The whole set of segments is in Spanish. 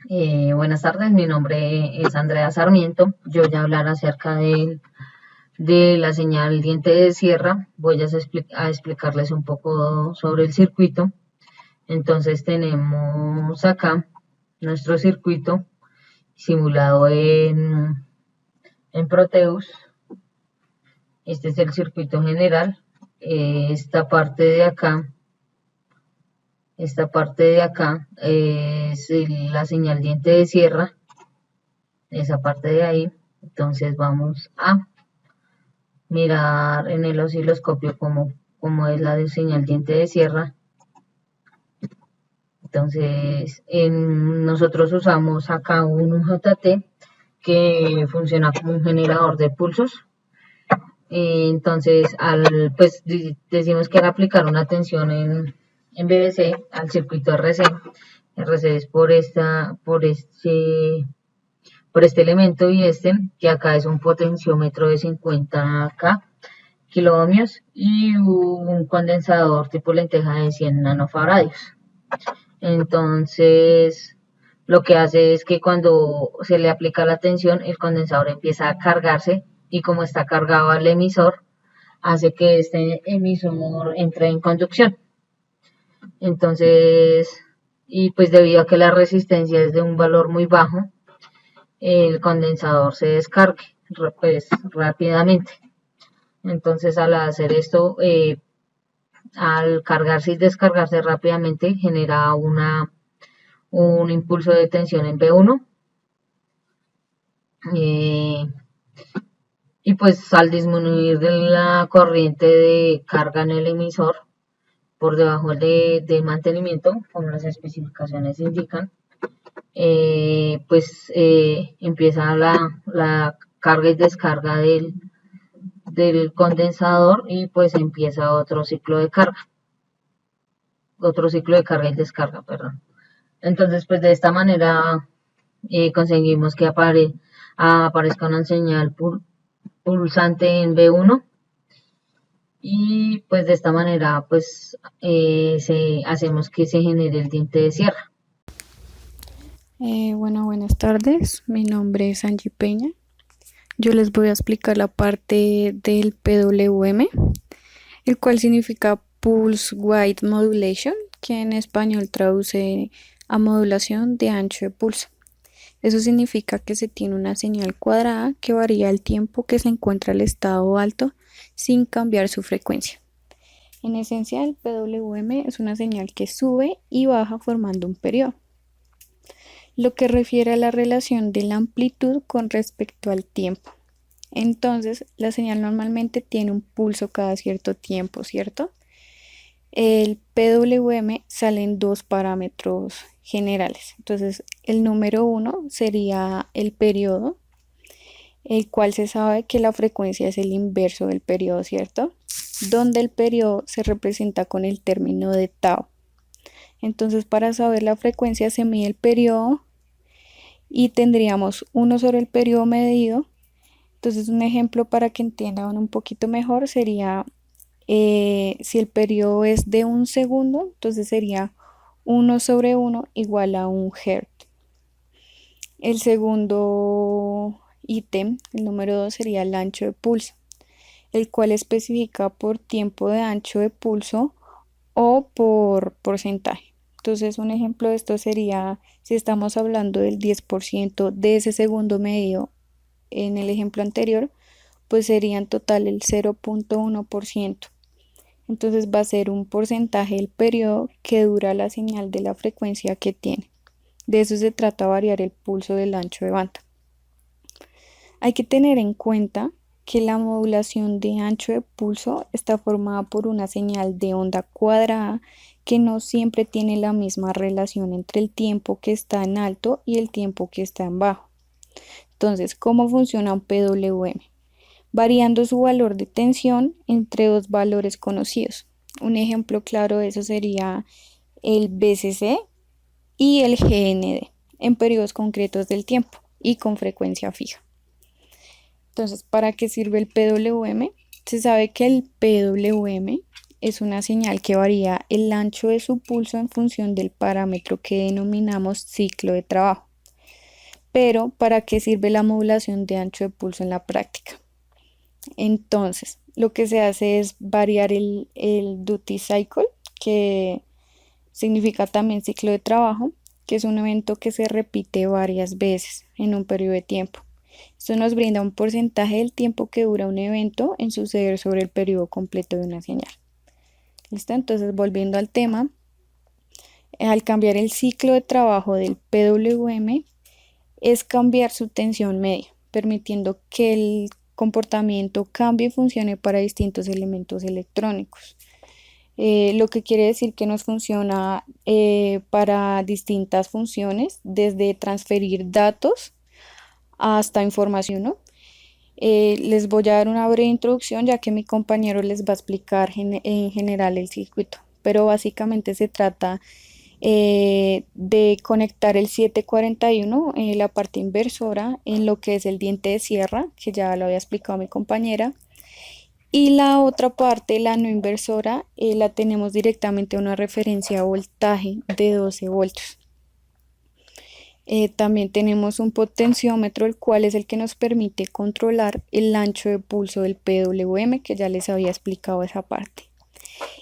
Buenas tardes, mi nombre es Andrea Sarmiento. Yo voy a hablar acerca de la señal diente de sierra. Voy a explicarles un poco sobre el circuito. Entonces tenemos acá nuestro circuito simulado en Proteus. Este es el circuito general. Esta parte de acá es la señal diente de sierra, esa parte de ahí. Entonces vamos a mirar en el osciloscopio cómo es la de señal diente de sierra. Entonces nosotros usamos acá un UJT que funciona como un generador de pulsos. Entonces pues decimos que al aplicar una tensión en BBC al circuito RC, RC es por este elemento y que acá es un potenciómetro de 50K kiloohmios y un condensador tipo lenteja de 100 nanofarads. Entonces, lo que hace es que cuando se le aplica la tensión, el condensador empieza a cargarse y como está cargado al emisor, hace que este emisor entre en conducción. Entonces, y pues debido a que la resistencia es de un valor muy bajo, el condensador se descargue pues rápidamente. Entonces, al hacer esto, al cargarse y descargarse rápidamente, genera un impulso de tensión en B1. Y pues al disminuir de la corriente de carga en el emisor por debajo de mantenimiento, como las especificaciones indican, empieza la carga y descarga del condensador y pues empieza otro ciclo de carga y descarga, perdón. Entonces, pues de esta manera conseguimos que aparezca una señal pulsante en B1 y pues de esta manera pues hacemos que se genere el diente de sierra. Buenas tardes. Mi nombre es Angie Peña. Yo les voy a explicar la parte del PWM, el cual significa Pulse Width Modulation, que en español traduce a modulación de ancho de pulso. Eso significa que se tiene una señal cuadrada que varía el tiempo que se encuentra el estado alto sin cambiar su frecuencia. En esencia, el PWM es una señal que sube y baja formando un periodo, lo que refiere a la relación de la amplitud con respecto al tiempo. Entonces, la señal normalmente tiene un pulso cada cierto tiempo, ¿cierto? El PWM sale en dos parámetros generales. Entonces, el número 1 sería el periodo, el cual se sabe que la frecuencia es el inverso del periodo, ¿cierto? Donde el periodo se representa con el término de tau. Entonces, para saber la frecuencia se mide el periodo y tendríamos 1 sobre el periodo medido. Entonces, un ejemplo para que entiendan un poquito mejor sería si el periodo es de 1 segundo, entonces sería 1 sobre 1 igual a 1 Hz. El segundo ítem, el número 2, sería el ancho de pulso, el cual especifica por tiempo de ancho de pulso o por porcentaje. Entonces, un ejemplo de esto sería si estamos hablando del 10% de ese segundo medido en el ejemplo anterior, pues sería en total el 0.1%. Entonces va a ser un porcentaje del periodo que dura la señal de la frecuencia que tiene. De eso se trata variar el pulso del ancho de banda. Hay que tener en cuenta que la modulación de ancho de pulso está formada por una señal de onda cuadrada que no siempre tiene la misma relación entre el tiempo que está en alto y el tiempo que está en bajo. Entonces, ¿cómo funciona un PWM? Variando su valor de tensión entre dos valores conocidos. Un ejemplo claro de eso sería el BCC y el GND en periodos concretos del tiempo y con frecuencia fija. Entonces, ¿para qué sirve el PWM? Se sabe que el PWM es una señal que varía el ancho de su pulso en función del parámetro que denominamos ciclo de trabajo. Pero ¿para qué sirve la modulación de ancho de pulso en la práctica? Entonces, lo que se hace es variar el duty cycle, que significa también ciclo de trabajo, que es un evento que se repite varias veces en un periodo de tiempo. Esto nos brinda un porcentaje del tiempo que dura un evento en suceder sobre el periodo completo de una señal. ¿Listo? Entonces, volviendo al tema, al cambiar el ciclo de trabajo del PWM, es cambiar su tensión media, permitiendo que el comportamiento cambie y funcione para distintos elementos electrónicos. Lo que quiere decir que nos funciona para distintas funciones, desde transferir datos hasta información, ¿no? Les voy a dar una breve introducción ya que mi compañero les va a explicar en general el circuito, pero básicamente se trata de conectar el 741, la parte inversora, en lo que es el diente de sierra, que ya lo había explicado mi compañera, y la otra parte, la no inversora, la tenemos directamente a una referencia a voltaje de 12 voltios. También tenemos un potenciómetro, el cual es el que nos permite controlar el ancho de pulso del PWM, que ya les había explicado esa parte.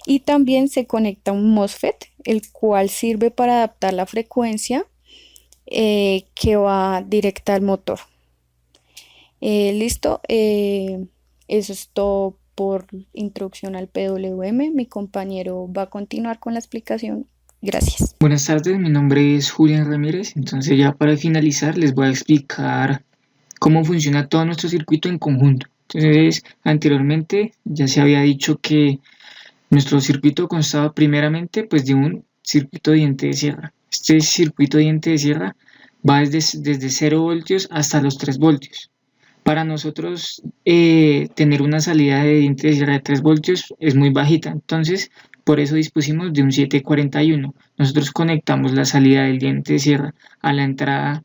Y también se conecta un MOSFET, el cual sirve para adaptar la frecuencia que va directa al motor. Listo, eso es todo por introducción al PWM. Mi compañero va a continuar con la explicación. Gracias. Buenas tardes, mi nombre es Julián Ramírez. Entonces, ya para finalizar les voy a explicar cómo funciona todo nuestro circuito en conjunto. Entonces, anteriormente ya se había dicho que nuestro circuito constaba primeramente pues de un circuito de diente de sierra. Este circuito de diente de sierra va desde 0 voltios hasta los 3 voltios. Para nosotros tener una salida de diente de sierra de 3 voltios es muy bajita, entonces por eso dispusimos de un 741. Nosotros conectamos la salida del diente de sierra a la entrada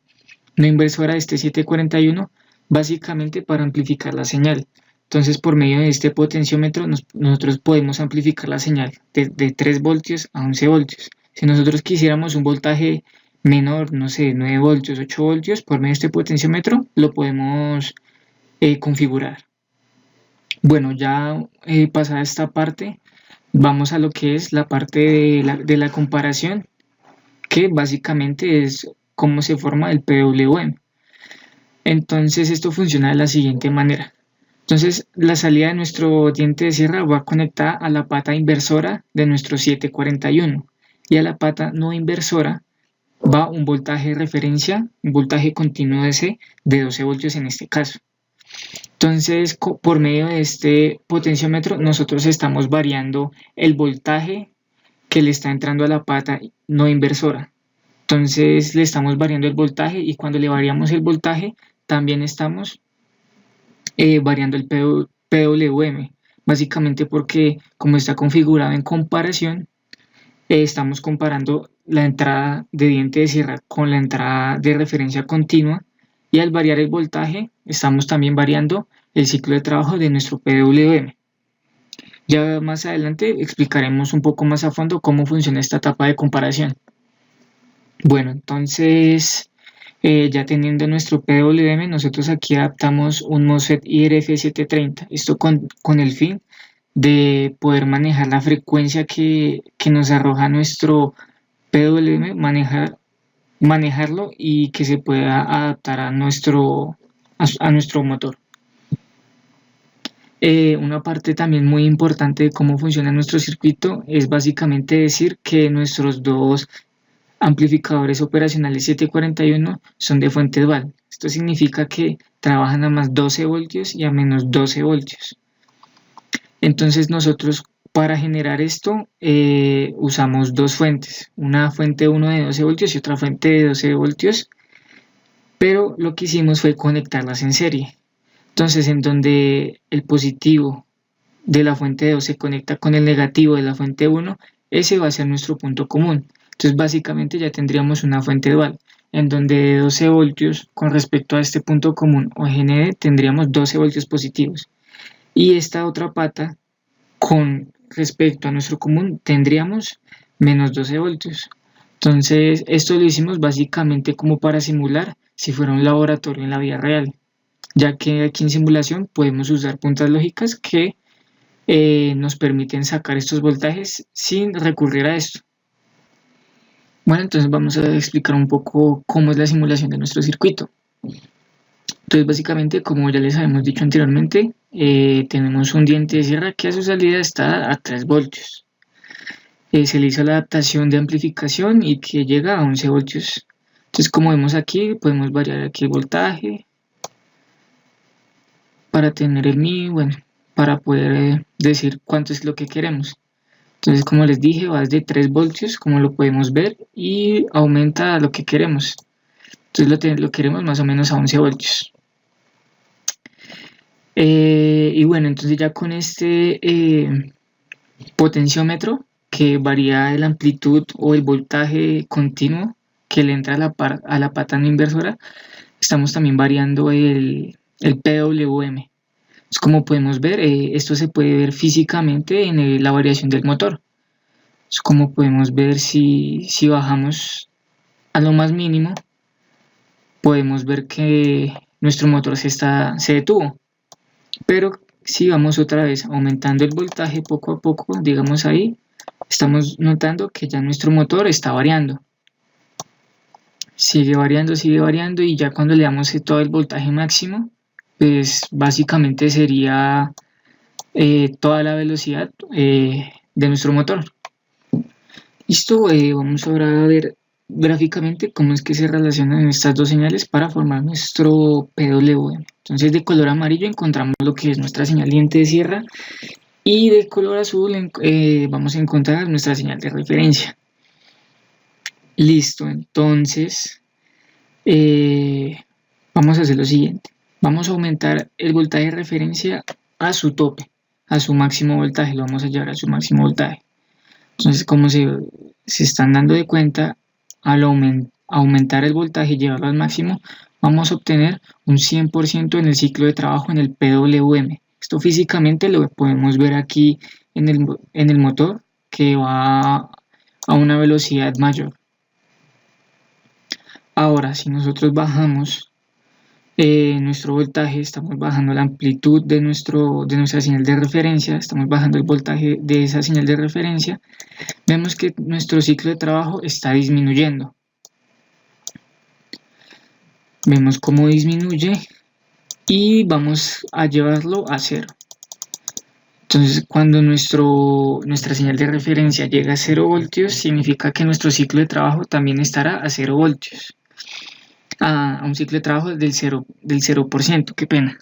no inversora de este 741 básicamente para amplificar la señal. Entonces, por medio de este potenciómetro nosotros podemos amplificar la señal de 3 voltios a 11 voltios. Si nosotros quisiéramos un voltaje menor, no sé, 9 voltios, 8 voltios, por medio de este potenciómetro lo podemos configurar. Bueno, ya pasada esta parte, vamos a lo que es la parte de la comparación, que básicamente es cómo se forma el PWM. Entonces, esto funciona de la siguiente manera. Entonces, la salida de nuestro diente de sierra va conectada a la pata inversora de nuestro 741 y a la pata no inversora va un voltaje de referencia, un voltaje continuo DC de 12 voltios en este caso. Entonces, por medio de este potenciómetro, nosotros estamos variando el voltaje que le está entrando a la pata no inversora. Entonces, le estamos variando el voltaje y cuando le variamos el voltaje, también estamos variando el PWM, básicamente porque como está configurado en comparación, estamos comparando la entrada de diente de sierra con la entrada de referencia continua y al variar el voltaje estamos también variando el ciclo de trabajo de nuestro PWM. Ya más adelante explicaremos un poco más a fondo cómo funciona esta etapa de comparación. Bueno, entonces ya teniendo nuestro PWM, nosotros aquí adaptamos un MOSFET IRF730, esto con el fin de poder manejar la frecuencia que nos arroja nuestro PWM, manejarlo y que se pueda adaptar a nuestro motor. Una parte también muy importante de cómo funciona nuestro circuito es básicamente decir que nuestros dos amplificadores operacionales 741 son de fuente dual. Esto significa que trabajan a más 12 voltios y a menos 12 voltios. Entonces nosotros para generar esto usamos dos fuentes, una fuente 1 de 12 voltios y otra fuente de 12 voltios, pero lo que hicimos fue conectarlas en serie. Entonces en donde el positivo de la fuente de 2 se conecta con el negativo de la fuente 1, ese va a ser nuestro punto común. Entonces básicamente ya tendríamos una fuente dual, en donde de 12 voltios con respecto a este punto común o GND tendríamos 12 voltios positivos. Y esta otra pata con respecto a nuestro común tendríamos menos 12 voltios. Entonces, esto lo hicimos básicamente como para simular si fuera un laboratorio en la vida real, ya que aquí en simulación podemos usar puntas lógicas que nos permiten sacar estos voltajes sin recurrir a esto. Bueno, entonces vamos a explicar un poco cómo es la simulación de nuestro circuito. Entonces, básicamente, como ya les habíamos dicho anteriormente, tenemos un diente de sierra que a su salida está a 3 voltios. Se le hizo la adaptación de amplificación y que llega a 11 voltios. Entonces, como vemos aquí, podemos variar aquí el voltaje para tener el mi, bueno, para poder decir cuánto es lo que queremos. Entonces, como les dije, va desde 3 voltios, como lo podemos ver, y aumenta a lo que queremos. Entonces, lo queremos más o menos a 11 voltios. Y bueno, entonces ya con este potenciómetro que varía la amplitud o el voltaje continuo que le entra a la pata no inversora, estamos también variando el PWM. Entonces, como podemos ver, esto se puede ver físicamente en la variación del motor. Entonces, como podemos ver, si bajamos a lo más mínimo, podemos ver que nuestro motor se detuvo. Pero si vamos otra vez aumentando el voltaje poco a poco, digamos ahí, estamos notando que ya nuestro motor está variando. Sigue variando y ya cuando le damos todo el voltaje máximo, pues básicamente sería toda la velocidad de nuestro motor. Listo, vamos ahora a ver gráficamente cómo es que se relacionan estas dos señales para formar nuestro PWM. Entonces, de color amarillo encontramos lo que es nuestra señal diente de sierra y de color azul vamos a encontrar nuestra señal de referencia. Listo, entonces vamos a hacer lo siguiente. Vamos a aumentar el voltaje de referencia a su tope, a su máximo voltaje, lo vamos a llevar a su máximo voltaje. Entonces, como se están dando de cuenta, al aumentar el voltaje y llevarlo al máximo, vamos a obtener un 100% en el ciclo de trabajo en el PWM. Esto físicamente lo podemos ver aquí en el motor, que va a una velocidad mayor. Ahora, si nosotros bajamos nuestro voltaje, estamos bajando la amplitud de nuestra señal de referencia, estamos bajando el voltaje de esa señal de referencia, vemos que nuestro ciclo de trabajo está disminuyendo. Vemos cómo disminuye y vamos a llevarlo a 0. Entonces, cuando nuestra señal de referencia llega a 0 voltios, significa que nuestro ciclo de trabajo también estará a 0 voltios. A un ciclo de trabajo del 0%, qué pena.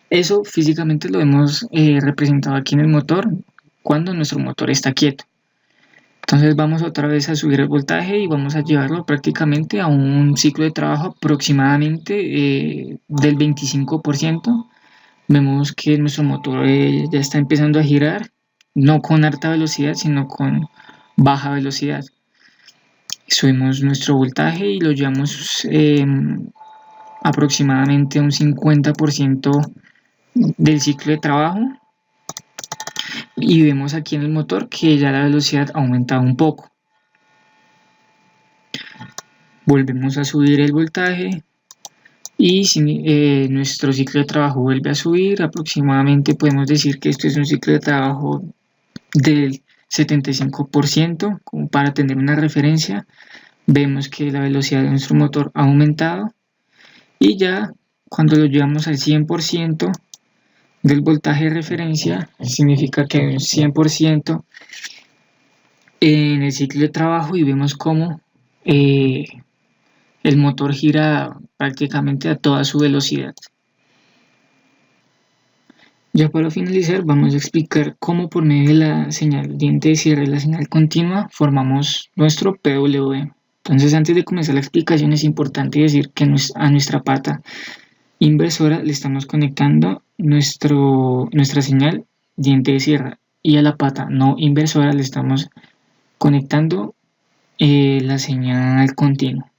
Eso físicamente lo hemos representado aquí en el motor cuando nuestro motor está quieto. Entonces vamos otra vez a subir el voltaje y vamos a llevarlo prácticamente a un ciclo de trabajo aproximadamente del 25%. Vemos que nuestro motor ya está empezando a girar, no con alta velocidad, sino con baja velocidad. Subimos nuestro voltaje y lo llevamos aproximadamente a un 50% del ciclo de trabajo. Y vemos aquí en el motor que ya la velocidad ha aumentado un poco. Volvemos a subir el voltaje y nuestro ciclo de trabajo vuelve a subir. Aproximadamente podemos decir que esto es un ciclo de trabajo del 75%, como para tener una referencia. Vemos que la velocidad de nuestro motor ha aumentado y ya cuando lo llevamos al 100% del voltaje de referencia, significa que hay un 100% en el ciclo de trabajo y vemos cómo el motor gira prácticamente a toda su velocidad. Ya para finalizar, vamos a explicar cómo por medio de la señal diente de cierre y la señal continua formamos nuestro PWM. Entonces, antes de comenzar la explicación, es importante decir que a nuestra pata inversora le estamos conectando nuestra señal diente de sierra y a la pata no inversora le estamos conectando la señal continua.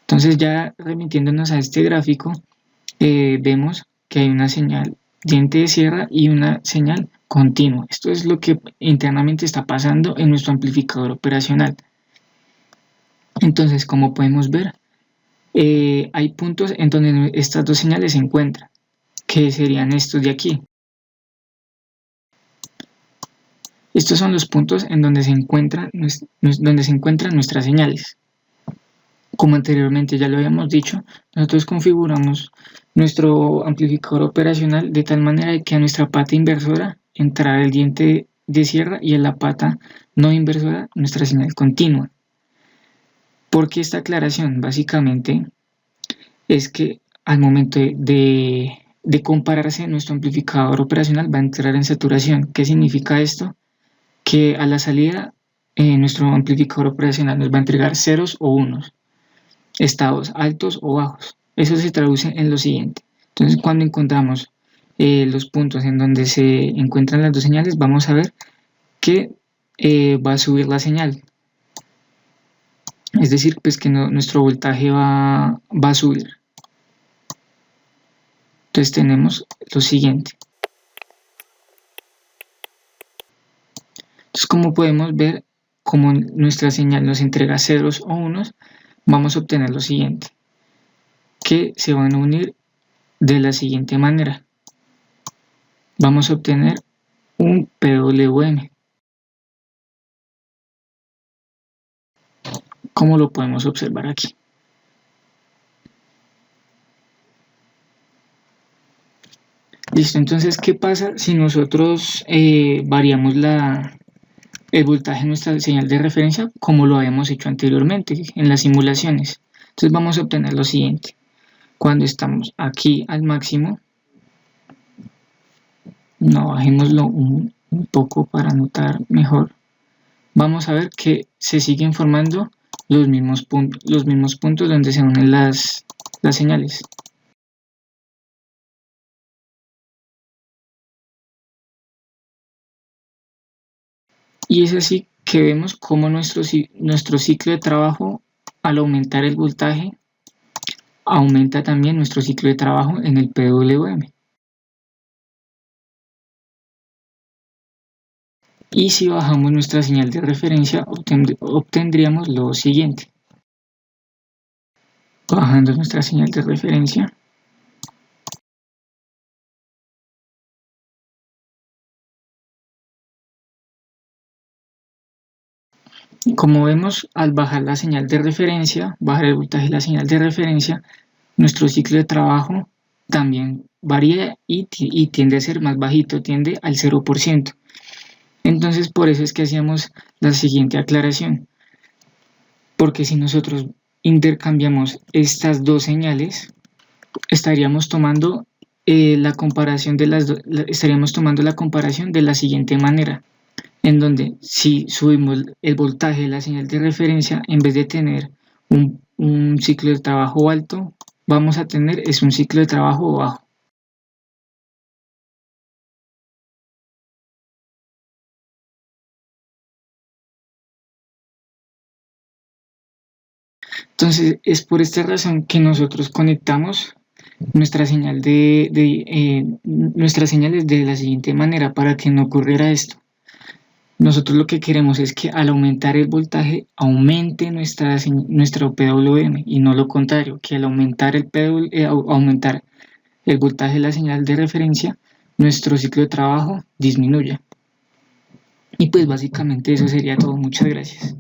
Entonces, ya remitiéndonos a este gráfico, vemos que hay una señal diente de sierra y una señal continua. Esto es lo que internamente está pasando en nuestro amplificador operacional. Entonces, como podemos ver, hay puntos en donde estas dos señales se encuentran, que serían estos de aquí. Estos son los puntos en donde se encuentran nuestras señales. Como anteriormente ya lo habíamos dicho, nosotros configuramos nuestro amplificador operacional de tal manera que a nuestra pata inversora entrará el diente de sierra y en la pata no inversora nuestra señal continua. ¿Por qué esta aclaración? Básicamente es que al momento de compararse, nuestro amplificador operacional va a entrar en saturación. ¿Qué significa esto? Que a la salida nuestro amplificador operacional nos va a entregar ceros o unos, estados altos o bajos. Eso se traduce en lo siguiente. Entonces, cuando encontramos los puntos en donde se encuentran las dos señales, vamos a ver que va a subir la señal. Es decir, pues que nuestro voltaje va a subir. Entonces tenemos lo siguiente. Entonces, como podemos ver, como nuestra señal nos entrega ceros o unos, vamos a obtener lo siguiente, que se van a unir de la siguiente manera. Vamos a obtener un PWM. Como lo podemos observar aquí. Listo, entonces, ¿qué pasa si nosotros variamos el voltaje de nuestra señal de referencia como lo habíamos hecho anteriormente en las simulaciones? Entonces vamos a obtener lo siguiente. Cuando estamos aquí al máximo, no, bajémoslo un poco para notar mejor, vamos a ver que se siguen formando los mismos puntos donde se unen las señales. Y es así que vemos cómo nuestro ciclo de trabajo, al aumentar el voltaje, aumenta también nuestro ciclo de trabajo en el PWM. Y si bajamos nuestra señal de referencia, obtendríamos lo siguiente. Bajando nuestra señal de referencia, como vemos, al bajar la señal de referencia, bajar el voltaje de la señal de referencia, nuestro ciclo de trabajo también varía y tiende a ser más bajito, tiende al 0%. Entonces, por eso es que hacíamos la siguiente aclaración, porque si nosotros intercambiamos estas dos señales, estaríamos tomando la comparación de la siguiente manera, en donde si subimos el voltaje de la señal de referencia, en vez de tener un ciclo de trabajo alto, vamos a tener un ciclo de trabajo bajo. Entonces, es por esta razón que nosotros conectamos nuestras señales de la siguiente manera para que no ocurriera esto. Nosotros lo que queremos es que al aumentar el voltaje aumente nuestro PWM y no lo contrario, que al aumentar aumentar el voltaje de la señal de referencia, nuestro ciclo de trabajo disminuya. Y pues básicamente eso sería todo. Muchas gracias.